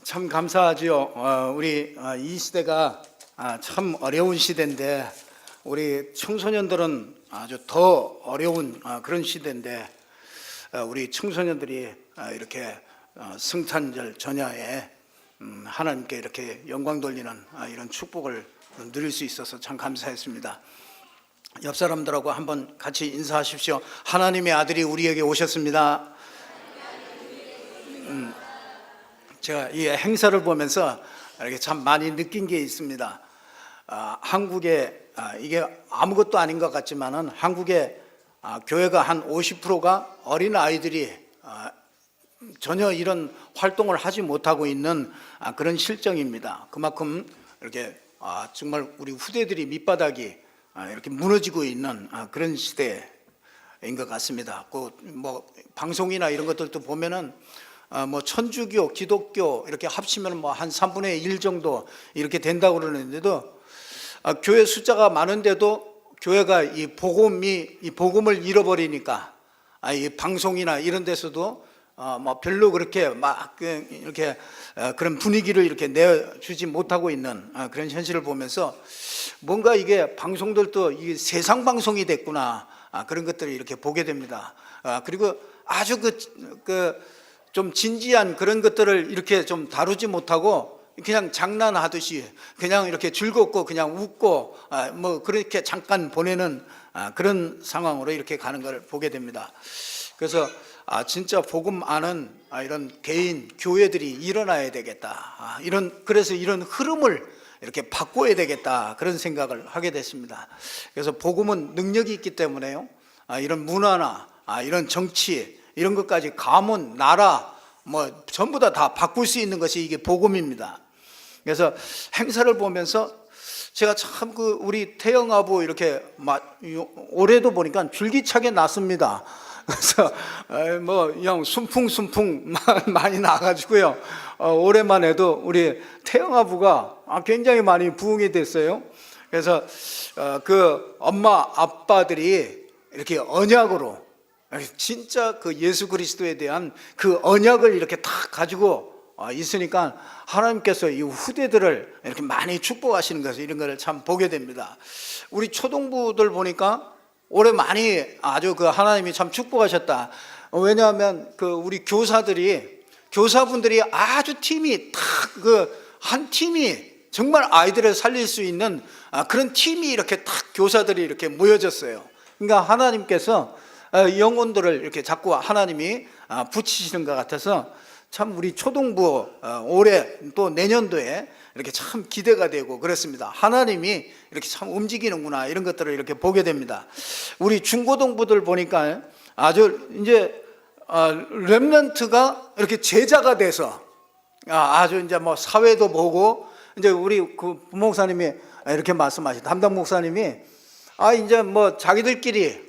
참 감사하지요. 우리 이 시대가 참 어려운 시대인데 우리 청소년들은 아주 더 어려운 그런 시대인데 우리 청소년들이 이렇게 성탄절 전야에 하나님께 이렇게 영광 돌리는 이런 축복을 누릴 수 있어서 참 감사했습니다. 옆 사람들하고 한번 같이 인사하십시오. 하나님의 아들이 우리에게 오셨습니다. 제가 이 행사를 보면서 이렇게 참 많이 느낀 게 있습니다. 한국에 이게 아무것도 아닌 것 같지만은 한국의 교회가 한 50%가 어린 아이들이 전혀 이런 활동을 하지 못하고 있는 그런 실정입니다. 그만큼 이렇게 정말 우리 후대들이 밑바닥이 이렇게 무너지고 있는 그런 시대인 것 같습니다. 뭐 방송이나 이런 것들도 보면은 뭐 천주교, 기독교 이렇게 합치면 뭐 한 3분의 1 정도 이렇게 된다고 그러는데도 교회 숫자가 많은데도 교회가 이 복음을 잃어버리니까 이 방송이나 이런 데서도 뭐 별로 그렇게 막 이렇게 그런 분위기를 이렇게 내주지 못하고 있는 그런 현실을 보면서 뭔가 이게 방송들도 이게 세상 방송이 됐구나 그런 것들을 이렇게 보게 됩니다. 그리고 아주 좀 진지한 그런 것들을 이렇게 좀 다루지 못하고 그냥 장난하듯이 그냥 이렇게 즐겁고 그냥 웃고 뭐 그렇게 잠깐 보내는 그런 상황으로 이렇게 가는 걸 보게 됩니다. 그래서 진짜 복음 아는 이런 개인 교회들이 일어나야 되겠다. 그래서 이런 흐름을 이렇게 바꿔야 되겠다. 그런 생각을 하게 됐습니다. 그래서 복음은 능력이 있기 때문에요. 이런 문화나 이런 정치 이런 것까지 가문, 나라 뭐 전부 다 바꿀 수 있는 것이 이게 복음입니다. 그래서 행사를 보면서 제가 참 우리 태영아부 이렇게 올해도 보니까 줄기차게 났습니다. 그래서 뭐 그냥 순풍 많이 나가지고요. 올해만 해도 우리 태영아부가 굉장히 많이 부흥이 됐어요. 그래서 그 엄마 아빠들이 이렇게 언약으로 진짜 그 예수 그리스도에 대한 그 언약을 이렇게 딱 가지고 있으니까 하나님께서 이 후대들을 이렇게 많이 축복하시는 것을 이런 걸 참 보게 됩니다. 우리 초동부들 보니까 올해 많이 아주 하나님이 참 축복하셨다. 왜냐하면 우리 교사분들이 아주 팀이 딱 한 팀이 정말 아이들을 살릴 수 있는 그런 팀이 이렇게 딱 교사들이 이렇게 모여졌어요. 그러니까 하나님께서 영혼들을 이렇게 자꾸 하나님이 붙이시는 것 같아서 참 우리 초동부 올해 또 내년도에 이렇게 참 기대가 되고 그렇습니다. 하나님이 이렇게 참 움직이는구나 이런 것들을 이렇게 보게 됩니다. 우리 중고등부들 보니까 아주 이제 렘넌트가 이렇게 제자가 돼서 아주 이제 뭐 사회도 보고 이제 우리 부목사님이 이렇게 말씀하신 담당 목사님이 이제 뭐 자기들끼리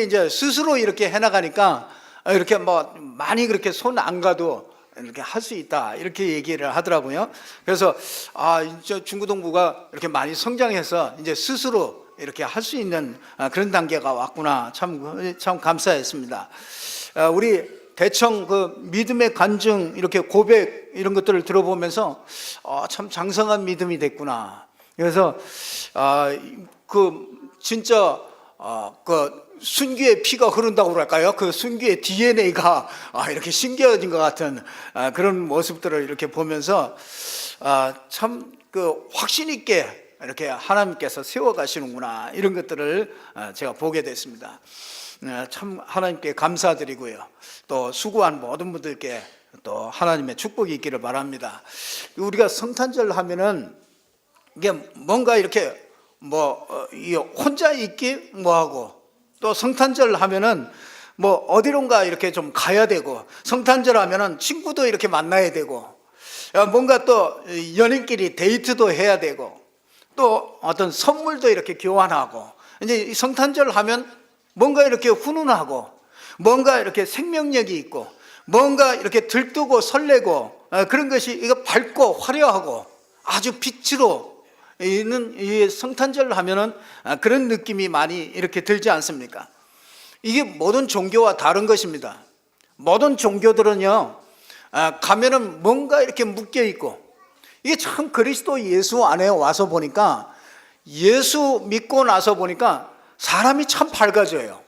이제 스스로 이렇게 해나가니까 이렇게 뭐 많이 그렇게 손 안 가도 이렇게 할 수 있다 이렇게 얘기를 하더라고요. 그래서 이제 중고등부가 이렇게 많이 성장해서 이제 스스로 이렇게 할 수 있는 그런 단계가 왔구나 참 감사했습니다. 우리 대청 믿음의 간증 이렇게 고백 이런 것들을 들어보면서 참 장성한 믿음이 됐구나. 그래서 진짜 순교의 피가 흐른다고 그럴까요? 그 순교의 DNA가 이렇게 신겨진 것 같은 그런 모습들을 이렇게 보면서 참 확신 있게 이렇게 하나님께서 세워가시는구나 이런 것들을 제가 보게 됐습니다. 참 하나님께 감사드리고요. 또 수고한 모든 분들께 또 하나님의 축복이 있기를 바랍니다. 우리가 성탄절 하면은 이게 뭔가 이렇게 혼자 있기 뭐하고 또 성탄절 하면은 뭐 어디론가 이렇게 좀 가야 되고 성탄절 하면은 친구도 이렇게 만나야 되고 뭔가 또 연인끼리 데이트도 해야 되고 또 어떤 선물도 이렇게 교환하고 이제 성탄절 하면 뭔가 이렇게 훈훈하고 뭔가 이렇게 생명력이 있고 뭔가 이렇게 들뜨고 설레고 그런 것이 이거 밝고 화려하고 아주 빛으로 있는 이 성탄절 하면은 그런 느낌이 많이 이렇게 들지 않습니까? 이게 모든 종교와 다른 것입니다. 모든 종교들은요, 가면은 뭔가 이렇게 묶여 있고, 이게 참 그리스도 예수 안에 와서 보니까, 예수 믿고 나서 보니까 사람이 참 밝아져요.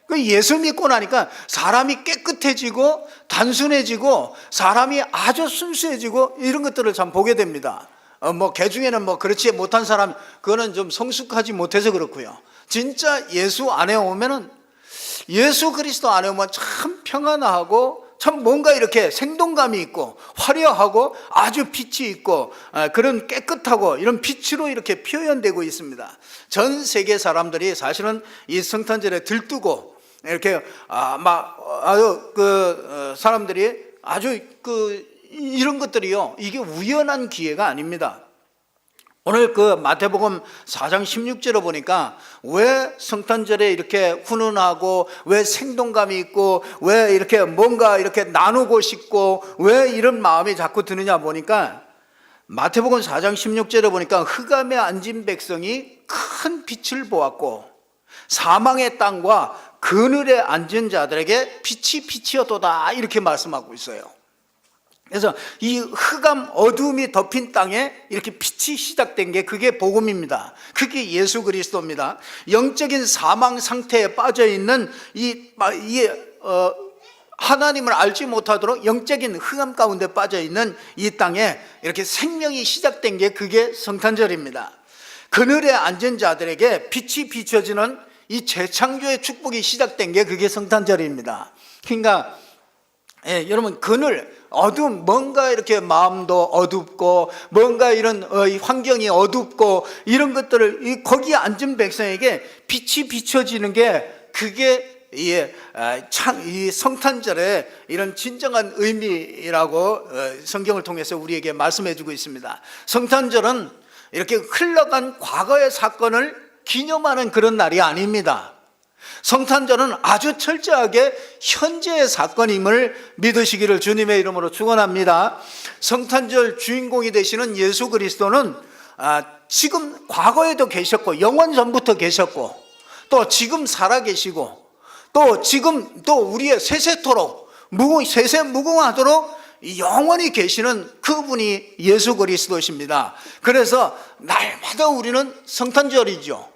그 예수 믿고 나니까 사람이 깨끗해지고 단순해지고 사람이 아주 순수해지고 이런 것들을 참 보게 됩니다. 개 중에는 그렇지 못한 사람, 그거는 좀 성숙하지 못해서 그렇고요. 진짜 예수 안에 오면은, 예수 그리스도 안에 오면 참 평안하고 참 뭔가 이렇게 생동감이 있고 화려하고 아주 빛이 있고 그런 깨끗하고 이런 빛으로 이렇게 표현되고 있습니다. 전 세계 사람들이 사실은 이 성탄절에 들뜨고 이렇게 사람들이 아주 이런 것들이요, 이게 우연한 기회가 아닙니다. 오늘 마태복음 4장 16절을 보니까 왜 성탄절에 이렇게 훈훈하고 왜 생동감이 있고 왜 이렇게 뭔가 이렇게 나누고 싶고 왜 이런 마음이 자꾸 드느냐 보니까, 마태복음 4장 16절에 보니까 흑암에 앉은 백성이 큰 빛을 보았고 사망의 땅과 그늘에 앉은 자들에게 빛이 빛이었도다, 이렇게 말씀하고 있어요. 그래서 이 흑암 어두움이 덮인 땅에 이렇게 빛이 시작된 게 그게 복음입니다. 그게 예수 그리스도입니다. 영적인 사망 상태에 빠져 있는 하나님을 알지 못하도록 영적인 흑암 가운데 빠져 있는 이 땅에 이렇게 생명이 시작된 게 그게 성탄절입니다. 그늘에 앉은 자들에게 빛이 비춰지는 이 재창조의 축복이 시작된 게 그게 성탄절입니다. 그러니까 여러분, 그늘, 어둠, 뭔가 이렇게 마음도 어둡고 뭔가 이런 환경이 어둡고 이런 것들을 거기에 앉은 백성에게 빛이 비춰지는 게 그게 이 성탄절의 이런 진정한 의미라고 성경을 통해서 우리에게 말씀해 주고 있습니다. 성탄절은 이렇게 흘러간 과거의 사건을 기념하는 그런 날이 아닙니다. 성탄절은 아주 철저하게 현재의 사건임을 믿으시기를 주님의 이름으로 축원합니다. 성탄절 주인공이 되시는 예수 그리스도는 지금 과거에도 계셨고 영원 전부터 계셨고 또 지금 살아계시고 또 지금 또 우리의 세세토록 세세무궁하도록 영원히 계시는 그분이 예수 그리스도십니다. 그래서 날마다 우리는 성탄절이죠.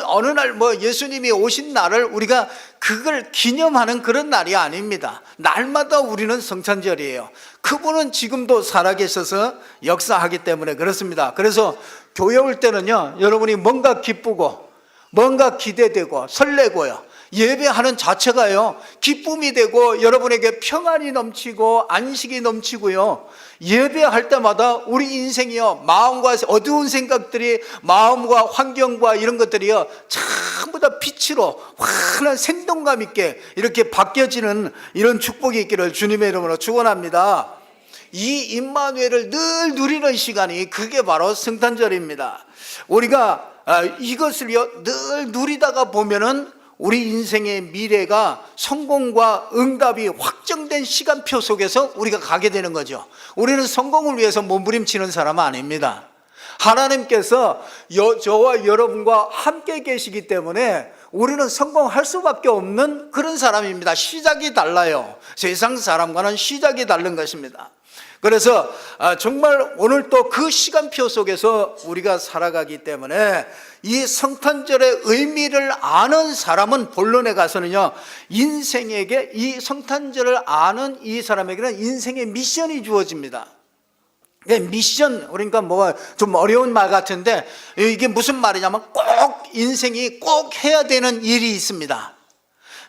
어느 날 예수님이 오신 날을 우리가 그걸 기념하는 그런 날이 아닙니다. 날마다 우리는 성탄절이에요. 그분은 지금도 살아계셔서 역사하기 때문에 그렇습니다. 그래서 교회 올 때는요, 여러분이 뭔가 기쁘고 뭔가 기대되고 설레고요, 예배하는 자체가요 기쁨이 되고 여러분에게 평안이 넘치고 안식이 넘치고요, 예배할 때마다 우리 인생이요, 마음과 어두운 생각들이 마음과 환경과 이런 것들이요 전부 다 빛으로 환한 생동감 있게 이렇게 바뀌어지는 이런 축복이 있기를 주님의 이름으로 축원합니다. 이 임마누엘을 늘 누리는 시간이 그게 바로 성탄절입니다. 우리가 이것을요 늘 누리다가 보면은 우리 인생의 미래가 성공과 응답이 확정된 시간표 속에서 우리가 가게 되는 거죠. 우리는 성공을 위해서 몸부림치는 사람은 아닙니다. 하나님께서 저와 여러분과 함께 계시기 때문에 우리는 성공할 수밖에 없는 그런 사람입니다. 시작이 달라요. 세상 사람과는 시작이 다른 것입니다. 그래서 정말 오늘 또 그 시간표 속에서 우리가 살아가기 때문에 이 성탄절의 의미를 아는 사람은 본론에 가서는요, 인생에게 이 성탄절을 아는 이 사람에게는 인생의 미션이 주어집니다. 미션, 그러니까 좀 어려운 말 같은데 이게 무슨 말이냐면 꼭 인생이 꼭 해야 되는 일이 있습니다.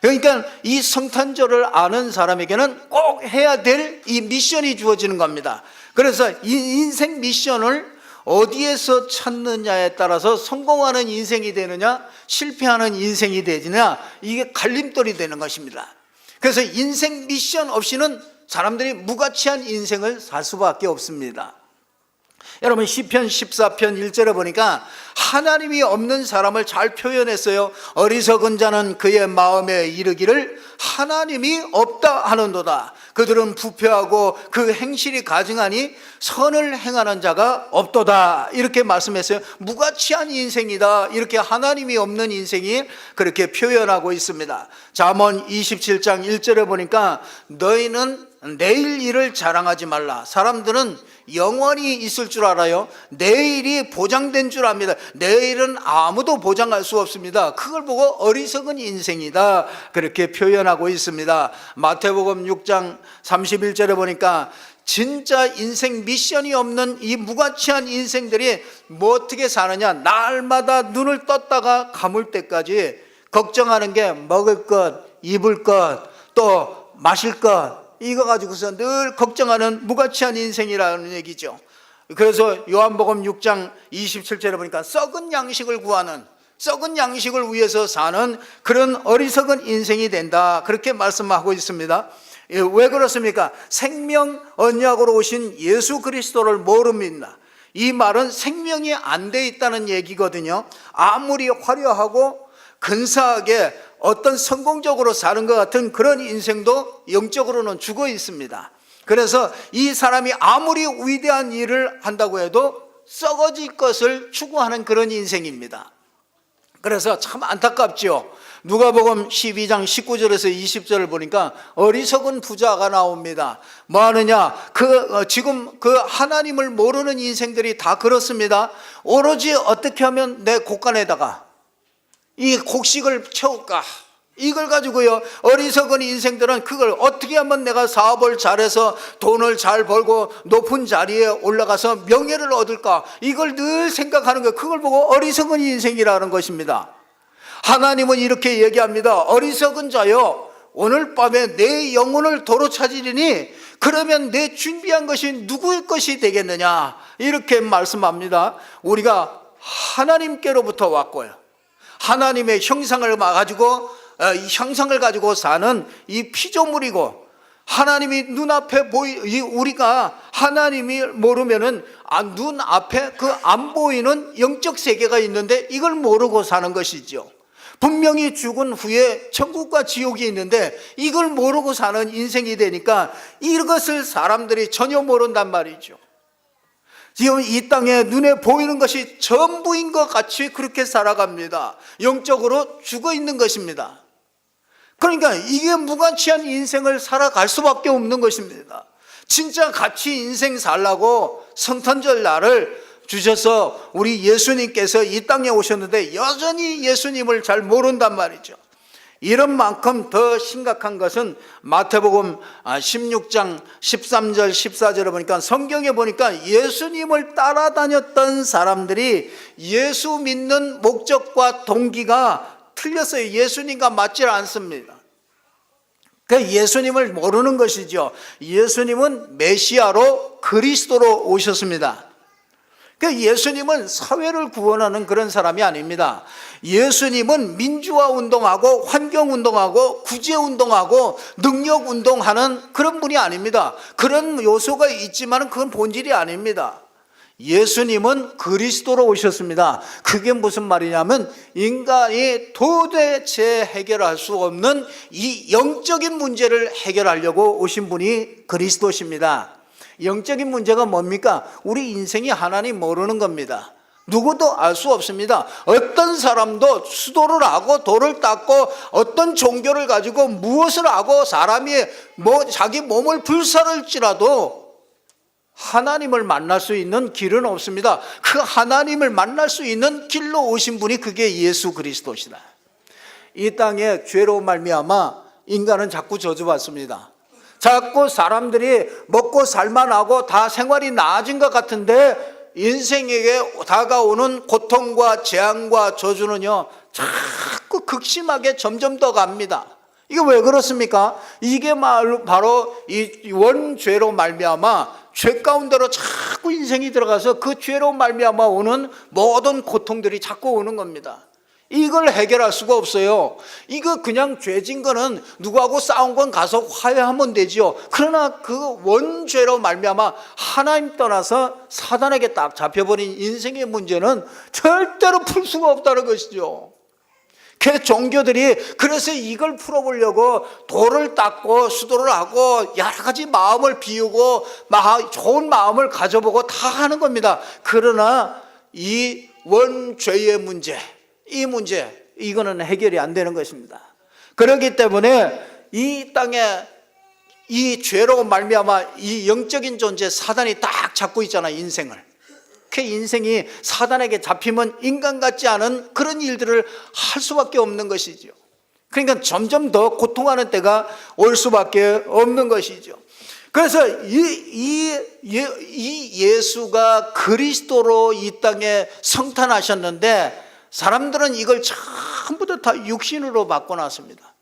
그러니까 이 성탄절을 아는 사람에게는 꼭 해야 될 이 미션이 주어지는 겁니다. 그래서 이 인생 미션을 어디에서 찾느냐에 따라서 성공하는 인생이 되느냐 실패하는 인생이 되느냐, 이게 갈림돌이 되는 것입니다. 그래서 인생 미션 없이는 사람들이 무가치한 인생을 살 수밖에 없습니다. 여러분 시편 14편 1절에 보니까 하나님이 없는 사람을 잘 표현했어요. 어리석은 자는 그의 마음에 이르기를 하나님이 없다 하는도다. 그들은 부패하고 그 행실이 가증하니 선을 행하는 자가 없도다. 이렇게 말씀했어요. 무가치한 인생이다. 이렇게 하나님이 없는 인생이 그렇게 표현하고 있습니다. 잠언 27장 1절에 보니까 너희는 내일 일을 자랑하지 말라. 사람들은 영원히 있을 줄 알아요. 내일이 보장된 줄 압니다. 내일은 아무도 보장할 수 없습니다. 그걸 보고 어리석은 인생이다 그렇게 표현하고 있습니다. 마태복음 6장 31절에 보니까 진짜 인생 미션이 없는 이 무가치한 인생들이 뭐 어떻게 사느냐, 날마다 눈을 떴다가 감을 때까지 걱정하는 게 먹을 것, 입을 것, 또 마실 것, 이거 가지고서 늘 걱정하는 무가치한 인생이라는 얘기죠. 그래서 요한복음 6장 27절에 보니까 썩은 양식을 구하는, 썩은 양식을 위해서 사는 그런 어리석은 인생이 된다 그렇게 말씀하고 있습니다. 왜 그렇습니까? 생명 언약으로 오신 예수 그리스도를 모릅니다. 이 말은 생명이 안 돼 있다는 얘기거든요. 아무리 화려하고 근사하게 어떤 성공적으로 사는 것 같은 그런 인생도 영적으로는 죽어 있습니다. 그래서 이 사람이 아무리 위대한 일을 한다고 해도 썩어질 것을 추구하는 그런 인생입니다. 그래서 참 안타깝죠. 누가복음 12장 19절에서 20절을 보니까 어리석은 부자가 나옵니다. 뭐 하느냐? 지금 그 하나님을 모르는 인생들이 다 그렇습니다. 오로지 어떻게 하면 내 곳간에다가 이 곡식을 채울까? 이걸 가지고요, 어리석은 인생들은 그걸 어떻게 하면 내가 사업을 잘해서 돈을 잘 벌고 높은 자리에 올라가서 명예를 얻을까? 이걸 늘 생각하는 거예요. 그걸 보고 어리석은 인생이라는 것입니다. 하나님은 이렇게 얘기합니다. 어리석은 자여, 오늘 밤에 내 영혼을 도로 찾으리니 그러면 내 준비한 것이 누구의 것이 되겠느냐? 이렇게 말씀합니다. 우리가 하나님께로부터 왔고요, 하나님의 형상을 가지고 이 형상을 가지고 사는 이 피조물이고, 하나님이 눈앞에 우리가 하나님이 모르면은 눈앞에 그 안 보이는 영적 세계가 있는데 이걸 모르고 사는 것이죠. 분명히 죽은 후에 천국과 지옥이 있는데 이걸 모르고 사는 인생이 되니까 이것을 사람들이 전혀 모른단 말이죠. 지금 이 땅에 눈에 보이는 것이 전부인 것 같이 그렇게 살아갑니다. 영적으로 죽어 있는 것입니다. 그러니까 이게 무가치한 인생을 살아갈 수밖에 없는 것입니다. 진짜 같이 인생 살라고 성탄절 날을 주셔서 우리 예수님께서 이 땅에 오셨는데 여전히 예수님을 잘 모른단 말이죠. 이런 만큼 더 심각한 것은 마태복음 16장 13절 14절에 보니까, 성경에 보니까 예수님을 따라다녔던 사람들이 예수 믿는 목적과 동기가 틀렸어요. 예수님과 맞질 않습니다. 그러니까 예수님을 모르는 것이죠. 예수님은 메시아로 그리스도로 오셨습니다. 그러니까 예수님은 사회를 구원하는 그런 사람이 아닙니다. 예수님은 민주화 운동하고 환경 운동하고 구제 운동하고 능력 운동하는 그런 분이 아닙니다. 그런 요소가 있지만 그건 본질이 아닙니다. 예수님은 그리스도로 오셨습니다. 그게 무슨 말이냐면 인간이 도대체 해결할 수 없는 이 영적인 문제를 해결하려고 오신 분이 그리스도십니다. 영적인 문제가 뭡니까? 우리 인생이 하나님 모르는 겁니다. 누구도 알 수 없습니다. 어떤 사람도 수도를 하고 돌을 닦고 어떤 종교를 가지고 무엇을 하고 사람이 자기 몸을 불살을지라도 하나님을 만날 수 있는 길은 없습니다. 그 하나님을 만날 수 있는 길로 오신 분이 그게 예수 그리스도시다. 이 땅에 죄로 말미암아 인간은 자꾸 저주받습니다. 자꾸 사람들이 먹고 살만하고 다 생활이 나아진 것 같은데 인생에게 다가오는 고통과 재앙과 저주는요 자꾸 극심하게 점점 더 갑니다. 이게 왜 그렇습니까? 이게 바로 이 원죄로 말미암아 죄 가운데로 자꾸 인생이 들어가서 그 죄로 말미암아 오는 모든 고통들이 자꾸 오는 겁니다. 이걸 해결할 수가 없어요. 이거 그냥 죄진 거는 누구하고 싸운 건 가서 화해하면 되지요. 그러나 그 원죄로 말미암아 하나님 떠나서 사단에게 딱 잡혀버린 인생의 문제는 절대로 풀 수가 없다는 것이죠. 그 종교들이 그래서 이걸 풀어보려고 돌을 닦고 수도를 하고 여러 가지 마음을 비우고 좋은 마음을 가져보고 다 하는 겁니다. 그러나 이 원죄의 문제, 이 문제, 이거는 해결이 안 되는 것입니다. 그렇기 때문에 이 땅에 이 죄로 말미암아 이 영적인 존재 사단이 딱 잡고 있잖아요, 인생을. 그 인생이 사단에게 잡히면 인간 같지 않은 그런 일들을 할 수밖에 없는 것이죠. 그러니까 점점 더 고통하는 때가 올 수밖에 없는 것이죠. 그래서 이 예수가 그리스도로 이 땅에 성탄하셨는데 사람들은 이걸 전부 다 육신으로 바꿔놨습니다.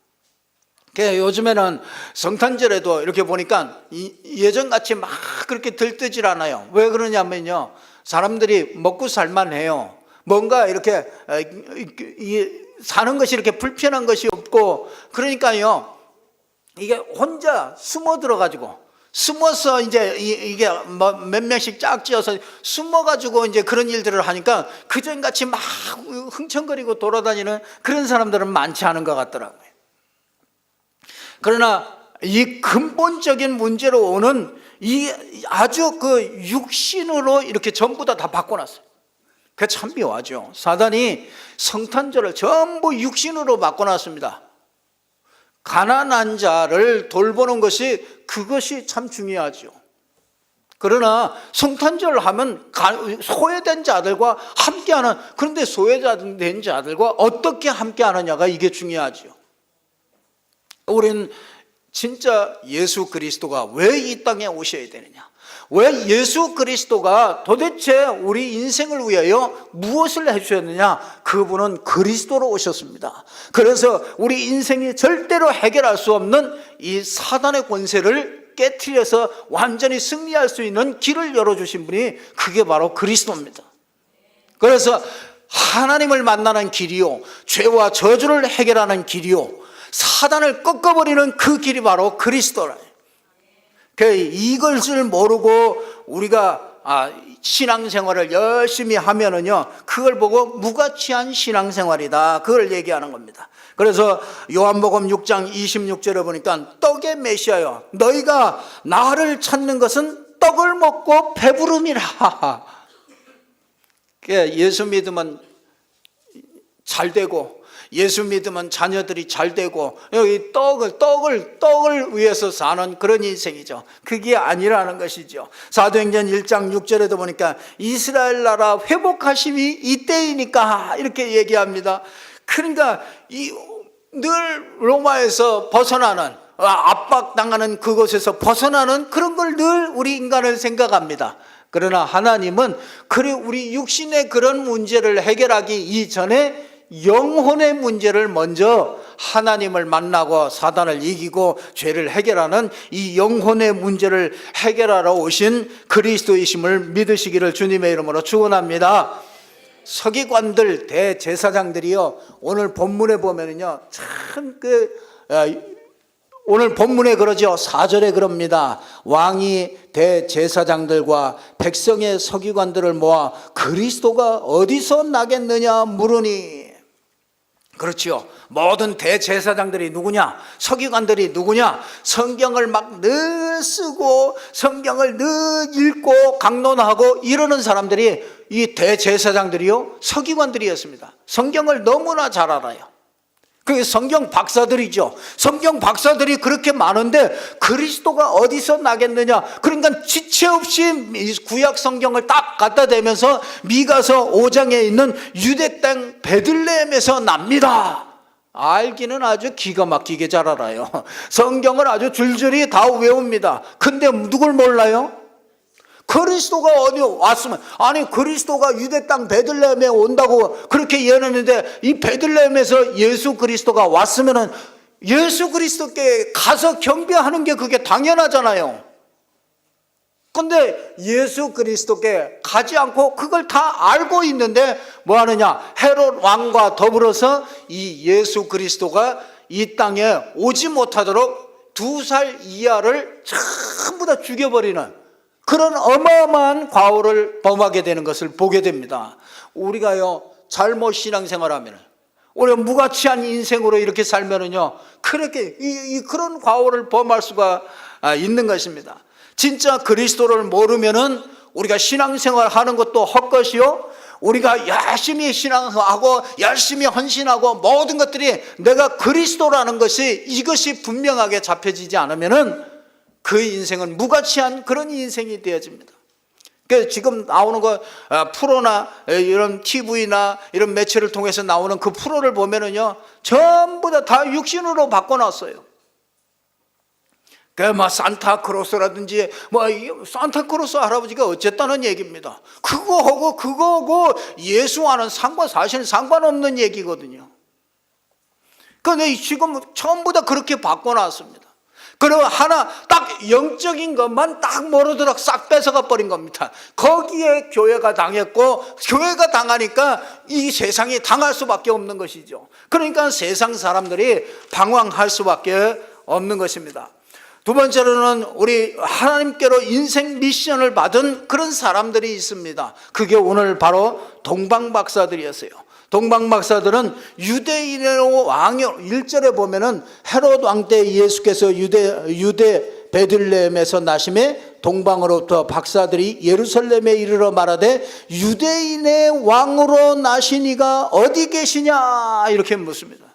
요즘에는 성탄절에도 이렇게 보니까 예전같이 막 그렇게 들뜨질 않아요. 왜 그러냐면요, 사람들이 먹고 살만해요. 뭔가 이렇게 사는 것이 이렇게 불편한 것이 없고, 그러니까요 이게 혼자 숨어 들어가지고 숨어서 이제 이게 몇 명씩 짝지어서 숨어가지고 이제 그런 일들을 하니까 그전같이 막 흥청거리고 돌아다니는 그런 사람들은 많지 않은 것 같더라고요. 그러나 이 근본적인 문제로 오는 이 아주 그 육신으로 이렇게 전부 다 바꿔놨어요. 그게 참 묘하죠. 사단이 성탄절을 전부 육신으로 바꿔놨습니다. 가난한 자를 돌보는 것이 그것이 참 중요하죠. 그러나 성탄절을 하면 소외된 자들과 함께하는, 그런데 소외된 자들과 어떻게 함께하느냐가 이게 중요하죠. 우리는 진짜 예수 그리스도가 왜 이 땅에 오셔야 되느냐, 왜 예수 그리스도가 도대체 우리 인생을 위하여 무엇을 해주셨느냐, 그분은 그리스도로 오셨습니다. 그래서 우리 인생이 절대로 해결할 수 없는 이 사단의 권세를 깨트려서 완전히 승리할 수 있는 길을 열어주신 분이 그게 바로 그리스도입니다. 그래서 하나님을 만나는 길이요, 죄와 저주를 해결하는 길이요, 사단을 꺾어버리는 그 길이 바로 그리스도라. 이것을 모르고 우리가 신앙생활을 열심히 하면은요, 그걸 보고 무가치한 신앙생활이다, 그걸 얘기하는 겁니다. 그래서 요한복음 6장 26절에 보니까 떡의 메시아여, 너희가 나를 찾는 것은 떡을 먹고 배부름이라. 예수 믿으면 잘 되고, 예수 믿으면 자녀들이 잘 되고, 여기 떡을 위해서 사는 그런 인생이죠. 그게 아니라는 것이죠. 사도행전 1장 6절에도 보니까 이스라엘 나라 회복하심이 이때이니까 이렇게 얘기합니다. 그러니까 늘 로마에서 벗어나는, 압박당하는 그곳에서 벗어나는 그런 걸 늘 우리 인간은 생각합니다. 그러나 하나님은 우리 육신의 그런 문제를 해결하기 이전에 영혼의 문제를 먼저 하나님을 만나고 사단을 이기고 죄를 해결하는 이 영혼의 문제를 해결하러 오신 그리스도이심을 믿으시기를 주님의 이름으로 축원합니다. 서기관들, 대제사장들이요, 오늘 본문에 보면은요, 참 오늘 본문에 그러죠. 4절에 그럽니다. 왕이 대제사장들과 백성의 서기관들을 모아 그리스도가 어디서 나겠느냐 물으니. 그렇지요. 모든 대제사장들이 누구냐, 서기관들이 누구냐, 성경을 막 늘 쓰고 성경을 늘 읽고 강론하고 이러는 사람들이 이 대제사장들이요, 서기관들이었습니다. 성경을 너무나 잘 알아요. 그게 성경 박사들이죠. 성경 박사들이 그렇게 많은데 그리스도가 어디서 나겠느냐, 그러니까 지체 없이 구약 성경을 딱 갖다 대면서 미가서 5장에 있는 유대 땅 베들레헴에서 납니다. 알기는 아주 기가 막히게 잘 알아요. 성경을 아주 줄줄이 다 외웁니다. 근데 누굴 몰라요? 그리스도가 어디 왔으면, 아니 그리스도가 유대 땅 베들레헴에 온다고 그렇게 예언했는데 이 베들레헴에서 예수 그리스도가 왔으면은 예수 그리스도께 가서 경배하는 게 그게 당연하잖아요. 근데 예수 그리스도께 가지 않고 그걸 다 알고 있는데 뭐 하느냐? 헤롯 왕과 더불어서 이 예수 그리스도가 이 땅에 오지 못하도록 2살 이하를 전부 다 죽여버리는 그런 어마어마한 과오를 범하게 되는 것을 보게 됩니다. 우리가요, 잘못 신앙생활하면, 우리가 무가치한 인생으로 이렇게 살면은요, 그렇게 그런 과오를 범할 수가 있는 것입니다. 진짜 그리스도를 모르면은 우리가 신앙생활 하는 것도 헛것이요, 우리가 열심히 신앙하고 열심히 헌신하고 모든 것들이 내가 그리스도라는 것이 이것이 분명하게 잡혀지지 않으면은 그 인생은 무가치한 그런 인생이 되어집니다. 그래서 지금 나오는 거 프로나 이런 TV나 이런 매체를 통해서 나오는 그 프로를 보면은요, 전부 다 육신으로 바꿔놨어요. 뭐 산타크로스라든지 뭐 산타크로스 할아버지가 어쨌다는 얘기입니다. 그거하고 예수와는 사실은 상관없는 얘기거든요. 그런데 지금 전부 다 그렇게 바꿔놨습니다. 그리고 하나 딱 영적인 것만 딱 모르도록 싹 뺏어가 버린 겁니다. 거기에 교회가 당했고, 교회가 당하니까 이 세상이 당할 수밖에 없는 것이죠. 그러니까 세상 사람들이 방황할 수밖에 없는 것입니다. 두 번째로는 우리 하나님께로 인생 미션을 받은 그런 사람들이 있습니다. 그게 오늘 바로 동방박사들이었어요. 동방박사들은 유대인의 왕, 1절에 보면은 헤롯 왕 때 예수께서 유대 베들레헴에서 나심에 동방으로부터 박사들이 예루살렘에 이르러 말하되 유대인의 왕으로 나신 이가 어디 계시냐 이렇게 묻습니다.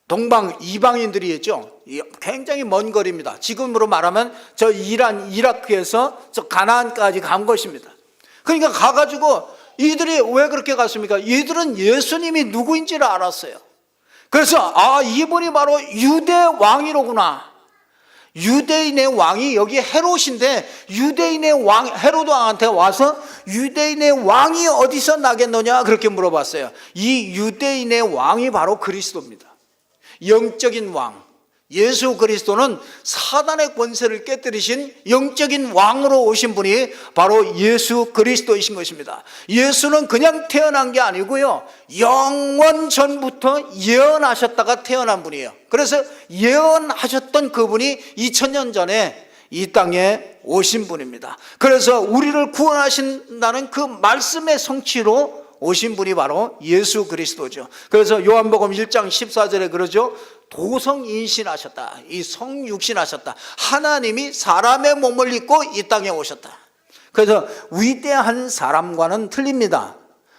동방 이방인들이었죠. 굉장히 먼 거리입니다. 지금으로 말하면 저 이라크에서 저 가나안까지 간 것입니다. 그러니까 가가지고 이들이 왜 그렇게 갔습니까? 이들은 예수님이 누구인지를 알았어요. 그래서 이분이 바로 유대 왕이로구나. 유대인의 왕이 여기 헤롯인데, 유대인의 왕 헤롯 왕한테 와서 유대인의 왕이 어디서 나겠느냐 그렇게 물어봤어요. 이 유대인의 왕이 바로 그리스도입니다. 영적인 왕, 예수 그리스도는 사단의 권세를 깨뜨리신 영적인 왕으로 오신 분이 바로 예수 그리스도이신 것입니다. 예수는 그냥 태어난 게 아니고요, 영원 전부터 예언하셨다가 태어난 분이에요. 그래서 예언하셨던 그분이 2000년 전에 이 땅에 오신 분입니다. 그래서 우리를 구원하신다는 그 말씀의 성취로 오신 분이 바로 예수 그리스도죠. 그래서 요한복음 1장 14절에 그러죠. 도성인신하셨다. 이 성육신하셨다. 하나님이 사람의 몸을 입고 이 땅에 오셨다. 그래서 위대한 사람과는 틀립니다.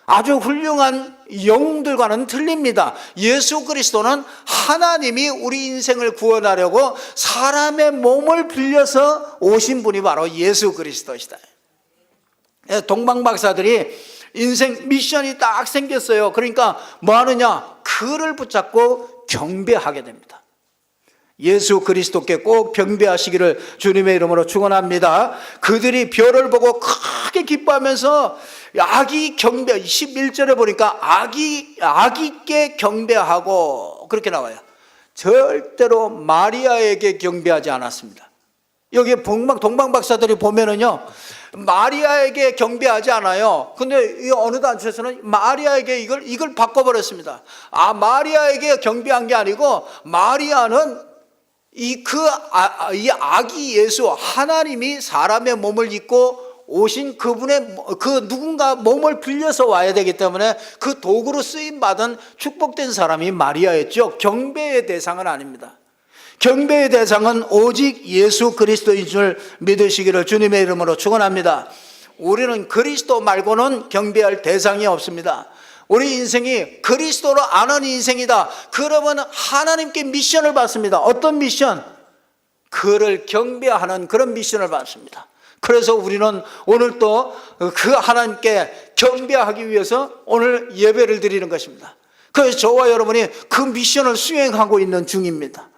아주 훌륭한 영웅들과는 틀립니다. 예수 그리스도는 하나님이 우리 인생을 구원하려고 사람의 몸을 빌려서 오신 분이 바로 예수 그리스도시다. 동방박사들이 인생 미션이 딱 생겼어요. 그러니까 뭐 하느냐? 그를 붙잡고 경배하게 됩니다. 예수 그리스도께 꼭 경배하시기를 주님의 이름으로 축원합니다. 그들이 별을 보고 크게 기뻐하면서 아기 경배, 11절에 보니까 아기께 경배하고 그렇게 나와요. 절대로 마리아에게 경배하지 않았습니다. 여기 동방박사들이 보면은요, 마리아에게 경배하지 않아요. 근데 이 어느 단체에서는 마리아에게 이걸 바꿔버렸습니다. 마리아에게 경배한 게 아니고, 마리아는 이 아기 예수, 하나님이 사람의 몸을 입고 오신 그분의 그 누군가 몸을 빌려서 와야 되기 때문에 그 도구로 쓰임 받은 축복된 사람이 마리아였죠. 경배의 대상은 아닙니다. 경배의 대상은 오직 예수 그리스도인 줄 믿으시기를 주님의 이름으로 축원합니다. 우리는 그리스도 말고는 경배할 대상이 없습니다. 우리 인생이 그리스도로 아는 인생이다. 그러면 하나님께 미션을 받습니다. 어떤 미션? 그를 경배하는 그런 미션을 받습니다. 그래서 우리는 오늘 또 그 하나님께 경배하기 위해서 오늘 예배를 드리는 것입니다. 그래서 저와 여러분이 그 미션을 수행하고 있는 중입니다.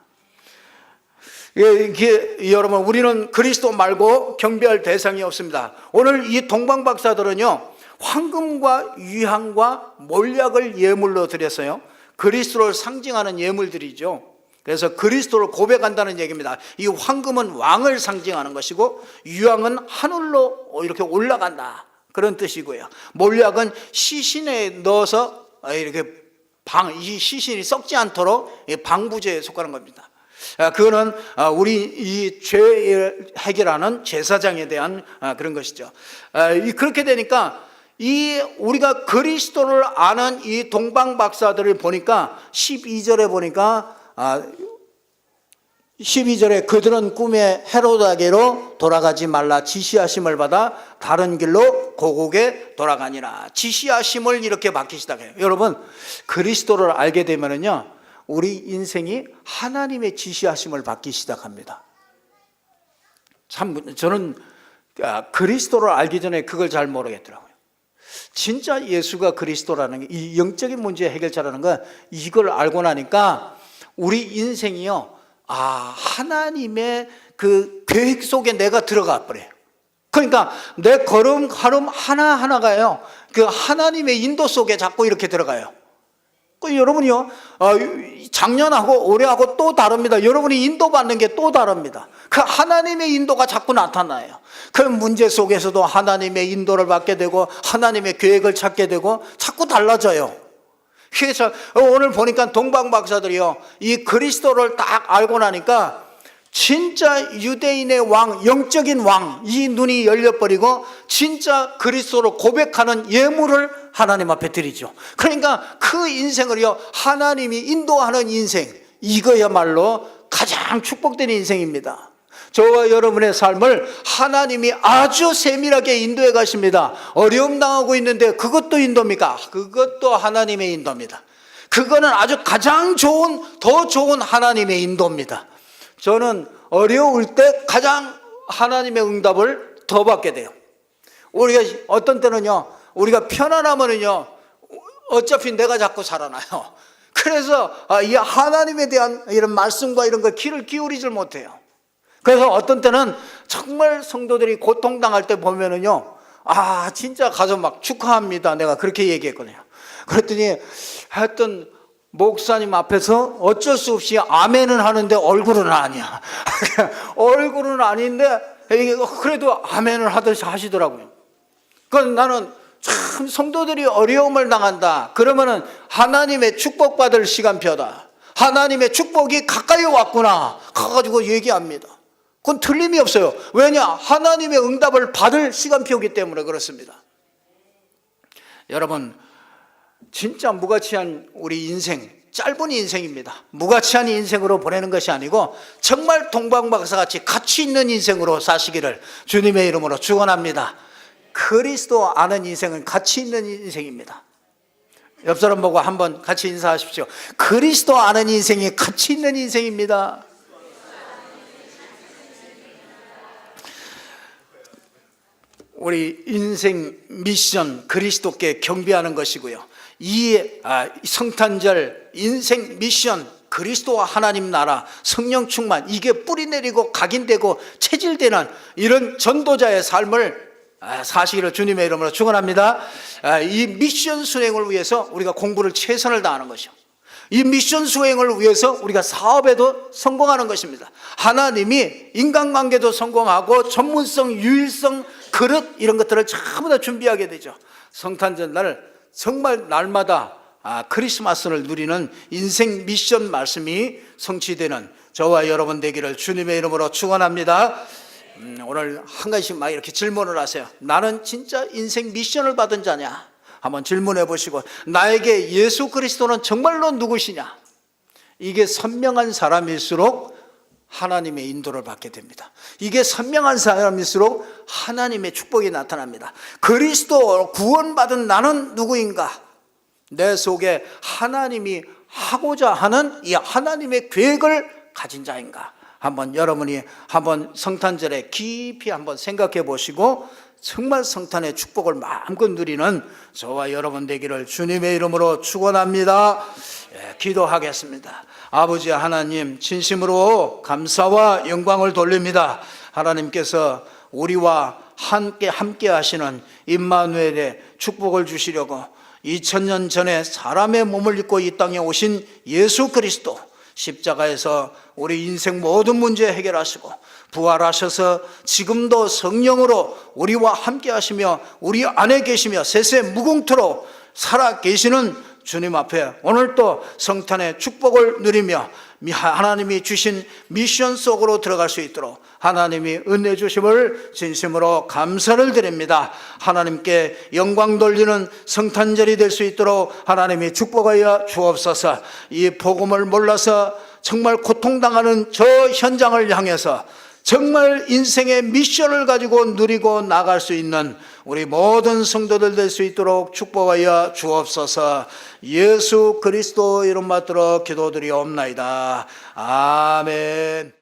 여러분, 우리는 그리스도 말고 경배할 대상이 없습니다. 오늘 이 동방박사들은요, 황금과 유향과 몰약을 예물로 드렸어요. 그리스도를 상징하는 예물들이죠. 그래서 그리스도를 고백한다는 얘기입니다. 이 황금은 왕을 상징하는 것이고 유황은 하늘로 이렇게 올라간다, 그런 뜻이고요. 몰약은 시신에 넣어서 이렇게 이 시신이 썩지 않도록 방부제에 속하는 겁니다. 그거는 우리 이 죄 해결하는 제사장에 대한 그런 것이죠. 그렇게 되니까 우리가 그리스도를 아는 이 동방 박사들을 보니까 12절에 보니까 12절에 그들은 꿈에 헤로다게로 돌아가지 말라 지시하심을 받아 다른 길로 고국에 돌아가니라. 지시하심을 이렇게 받기 시작해요. 여러분, 그리스도를 알게 되면은요, 우리 인생이 하나님의 지시하심을 받기 시작합니다. 참, 저는 그리스도를 알기 전에 그걸 잘 모르겠더라고요. 진짜 예수가 그리스도라는 게, 이 영적인 문제 해결자라는 건 이걸 알고 나니까 우리 인생이요, 하나님의 그 계획 속에 내가 들어가 버려요. 그러니까 내 걸음걸음 하나하나가요, 그 하나님의 인도 속에 자꾸 이렇게 들어가요. 여러분이요, 작년하고 올해하고 또 다릅니다. 여러분이 인도받는 게 또 다릅니다. 그 하나님의 인도가 자꾸 나타나요. 그 문제 속에서도 하나님의 인도를 받게 되고 하나님의 계획을 찾게 되고 자꾸 달라져요. 그래서 오늘 보니까 동방 박사들이요, 이 그리스도를 딱 알고 나니까 진짜 유대인의 왕, 영적인 왕, 이 눈이 열려버리고 진짜 그리스도를 고백하는 예물을 하나님 앞에 드리죠. 그러니까 그 인생을요, 하나님이 인도하는 인생, 이거야말로 가장 축복된 인생입니다. 저와 여러분의 삶을 하나님이 아주 세밀하게 인도해 가십니다. 어려움 당하고 있는데 그것도 인도입니까? 그것도 하나님의 인도입니다. 그거는 아주 가장 더 좋은 하나님의 인도입니다. 저는 어려울 때 가장 하나님의 응답을 더 받게 돼요. 우리가 어떤 때는요, 우리가 편안하면은요, 어차피 내가 자꾸 살아나요. 그래서 이 하나님에 대한 이런 말씀과 이런 거 귀를 기울이질 못해요. 그래서 어떤 때는 정말 성도들이 고통당할 때 보면은요, 진짜 가서 막 축하합니다, 내가 그렇게 얘기했거든요. 그랬더니 하여튼 목사님 앞에서 어쩔 수 없이 아멘은 하는데 얼굴은 아니야. 얼굴은 아닌데 그래도 아멘을 하듯이 하시더라고요. 그래서 나는 참 성도들이 어려움을 당한다 그러면은 하나님의 축복받을 시간표다, 하나님의 축복이 가까이 왔구나 가가지고 얘기합니다. 그건 틀림이 없어요. 왜냐? 하나님의 응답을 받을 시간표이기 때문에 그렇습니다. 여러분, 진짜 무가치한 우리 인생, 짧은 인생입니다. 무가치한 인생으로 보내는 것이 아니고 정말 동방박사같이 가치 있는 인생으로 사시기를 주님의 이름으로 축원합니다. 그리스도 아는 인생은 가치 있는 인생입니다. 옆 사람 보고 한번 같이 인사하십시오. 그리스도 아는 인생이 가치 있는 인생입니다. 우리 인생 미션, 그리스도께 경배하는 것이고요. 이 성탄절 인생 미션, 그리스도와 하나님 나라, 성령 충만, 이게 뿌리 내리고 각인되고 체질되는 이런 전도자의 삶을 사시기를 주님의 이름으로 축원합니다. 이 미션 수행을 위해서 우리가 공부를 최선을 다하는 것이요, 이 미션 수행을 위해서 우리가 사업에도 성공하는 것입니다. 하나님이 인간관계도 성공하고 전문성, 유일성, 그릇 이런 것들을 전부 다 준비하게 되죠. 성탄절 날 정말 날마다 크리스마스를 누리는 인생 미션 말씀이 성취되는 저와 여러분 되기를 주님의 이름으로 축원합니다. 오늘 한 가지씩 막 이렇게 질문을 하세요. 나는 진짜 인생 미션을 받은 자냐? 한번 질문해 보시고, 나에게 예수 그리스도는 정말로 누구시냐? 이게 선명한 사람일수록 하나님의 인도를 받게 됩니다. 이게 선명한 사람일수록 하나님의 축복이 나타납니다. 그리스도 구원받은 나는 누구인가? 내 속에 하나님이 하고자 하는 이 하나님의 계획을 가진 자인가? 한번 여러분이 한번 성탄절에 깊이 한번 생각해 보시고 정말 성탄의 축복을 마음껏 누리는 저와 여러분 되기를 주님의 이름으로 축원합니다. 기도하겠습니다. 아버지 하나님, 진심으로 감사와 영광을 돌립니다. 하나님께서 우리와 함께 하시는 임마누엘의 축복을 주시려고 2000년 전에 사람의 몸을 입고 이 땅에 오신 예수 그리스도, 십자가에서 우리 인생 모든 문제 해결하시고 부활하셔서 지금도 성령으로 우리와 함께 하시며 우리 안에 계시며 세세 무궁토록 살아 계시는 주님 앞에 오늘 또 성탄의 축복을 누리며 하나님이 주신 미션 속으로 들어갈 수 있도록 하나님이 은혜 주심을 진심으로 감사를 드립니다. 하나님께 영광 돌리는 성탄절이 될 수 있도록 하나님이 축복하여 주옵소서. 이 복음을 몰라서 정말 고통당하는 저 현장을 향해서 정말 인생의 미션을 가지고 누리고 나갈 수 있는 우리 모든 성도들 될 수 있도록 축복하여 주옵소서. 예수 그리스도 이름 받들어 기도드리옵나이다. 아멘.